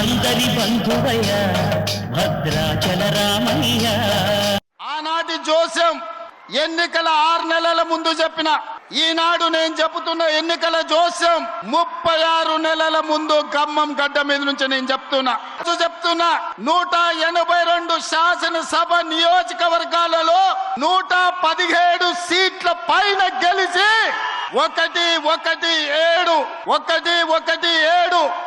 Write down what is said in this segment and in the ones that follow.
అందరి బంధువయ్య భద్రాచల రామయ్య. ఆనాటి జోస్యం ఎన్నికల 6 నెలల ముందు చెప్పిన, ఈనాడు నేను చెబుతున్న ఎన్నికల జోస్యం 36 నెలల ముందు ఖమ్మం గడ్డ మీద నుంచి నేను చెప్తున్నా 182 శాసనసభ నియోజకవర్గాలలో 117 సీట్ల పైన గెలిచి 117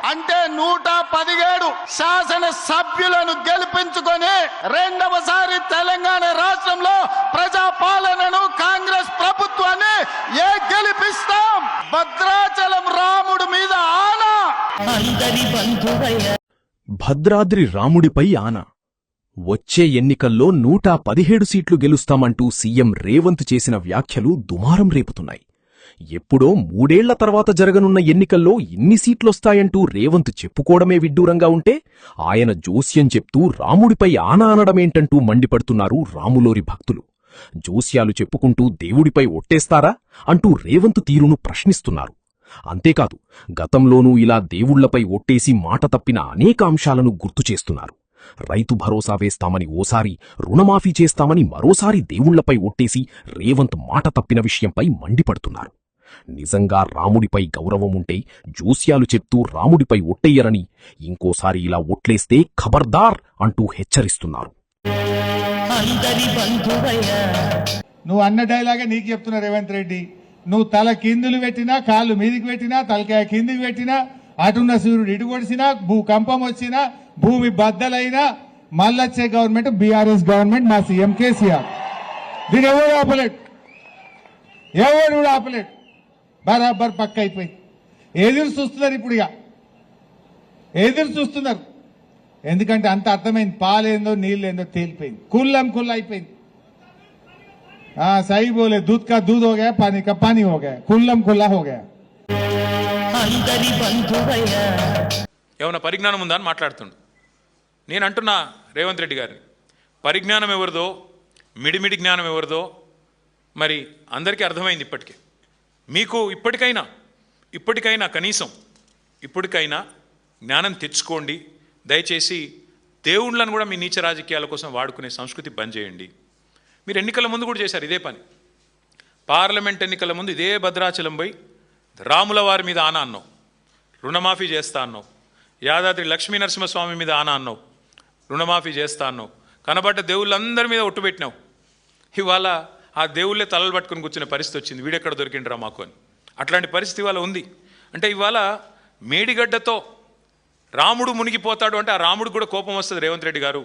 అంటే 117 శాసన సభ్యులను గెలిపించుకొని రెండవసారి తెలంగాణ రాష్ట్రంలో ప్రజాపాలనను కాంగ్రెస్ ప్రభుత్వాన్ని గెలిపిస్తాం. భద్రాచలం రాముడి మీద ఆనా. అందరి బంధువయ్య భద్రాద్రి రాముడిపై ఆన. వచ్చే ఎన్నికల్లో 117 సీట్లు గెలుస్తామంటూ సీఎం రేవంత్ చేసిన వ్యాఖ్యలు దుమారం రేపుతున్నాయి. ఎప్పుడో 3 ఏళ్ల తర్వాత జరగనున్న ఎన్నికల్లో ఇన్ని సీట్లొస్తాయంటూ రేవంత్ చెప్పుకోవడమే విడ్డూరంగా ఉంటే, ఆయన జోస్యం చెప్తూ రాముడిపై ఆన అనడమేంటంటూ మండిపడుతున్నారు రాములోరి భక్తులు. జోస్యాలు చెప్పుకుంటూ దేవుడిపై ఒట్టేస్తారా అంటూ రేవంత్ తీరును ప్రశ్నిస్తున్నారు. అంతేకాదు, గతంలోనూ ఇలా దేవుళ్లపై ఒట్టేసి మాట తప్పిన అనేక అంశాలను గుర్తుచేస్తున్నారు. రైతు భరోసా వేస్తామని ఓసారి, రుణమాఫీ చేస్తామని మరోసారి దేవుళ్లపై ఒట్టేసి రేవంత్ మాట తప్పిన విషయంపై మండిపడుతున్నారు. నిజంగా రాముడిపై గౌరవముంటే జోస్యాలు చెప్తూ రాముడిపై ఒట్టెయ్యరని, ఇంకోసారి ఇలా ఒట్లేస్తే ఖబర్దార్ అంటూ హెచ్చరిస్తున్నారు. అందరి బంధువయ్య నువ్వు అన్న డైలాగే నీకు చెప్తున్నా రేవంత్ రెడ్డి. నువ్వు తల కిందులు పెట్టినా, కాళ్ళు మీదికి పెట్టినా, తలకాయ కిందికి పెట్టినా, అటున్న సూర్యుడు ఇటు కొడిసినా, భూకంపం వచ్చినా, భూమి బద్దలైనా, మళ్ళొచ్చే గవర్నమెంట్ బీఆర్ఎస్ గవర్నమెంట్, మా సీఎం కేసీఆర్. దీని ఎవరు ఆపలేడు, ఎవరు కూడా ఆపలేడు. బరాబర్ పక్క అయిపోయింది. ఎదురు చూస్తున్నారు ఇప్పుడు, ఇక ఎదురు చూస్తున్నారు. ఎందుకంటే అంత అర్థమైంది, పాలేందో నీళ్ళేందో తేలిపోయింది, కుల్లం కుల్ల అయిపోయింది. सही बोले, दूध का दूध हो गया, पानी का पानी हो गया, कुल्लम कुल्ला हो गया. అందరి బంధువయ్య ఏమైనా పరిజ్ఞానం ఉందా అని మాట్లాడుతుండు. నేను అంటున్నా రేవంత్ రెడ్డి గారిని, పరిజ్ఞానం ఎవరిదో, మిడిమిడి జ్ఞానం ఎవరిదో మరి అందరికీ అర్థమైంది. ఇప్పటికే మీకు ఇప్పటికైనా కనీసం ఇప్పటికైనా జ్ఞానం తెచ్చుకోండి. దయచేసి దేవుళ్ళను కూడా మీ నీచ రాజకీయాల కోసం వాడుకునే సంస్కృతి బంద్ చేయండి. మీరు ఎన్నికల ముందు కూడా చేశారు ఇదే పని. పార్లమెంట్ ఎన్నికల ముందు ఇదే భద్రాచలం పోయి రాముల వారి మీద ఆన అన్నావు, రుణమాఫీ చేస్తా అన్నావు, యాదాద్రి లక్ష్మీ నరసింహస్వామి మీద ఆన అన్నావు, రుణమాఫీ చేస్తా అన్నావు, కనబడ్డ దేవుళ్ళందరి మీద ఒట్టు పెట్టినావు. ఇవాళ ఆ దేవుళ్ళే తలలు పట్టుకుని కూర్చునే పరిస్థితి వచ్చింది. వీడెక్కడ దొరికిండ్రా మాకు అని. అట్లాంటి పరిస్థితి ఇవాళ ఉంది. అంటే ఇవాళ మేడిగడ్డతో రాముడు మునిగిపోతాడు అంటే ఆ రాముడికి కూడా కోపం వస్తుంది. రేవంత్ రెడ్డి గారు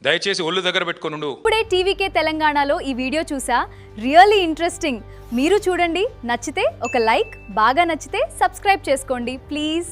దయచేసి ఒళ్ళు దగ్గర పెట్టుకొని ఉండు. ఇప్పుడే టీవీకే తెలంగాణలో ఈ వీడియో చూసా, రియల్లీ ఇంట్రెస్టింగ్. మీరు చూడండి, నచ్చితే ఒక లైక్, బాగా నచ్చితే సబ్స్క్రైబ్ చేసుకోండి ప్లీజ్.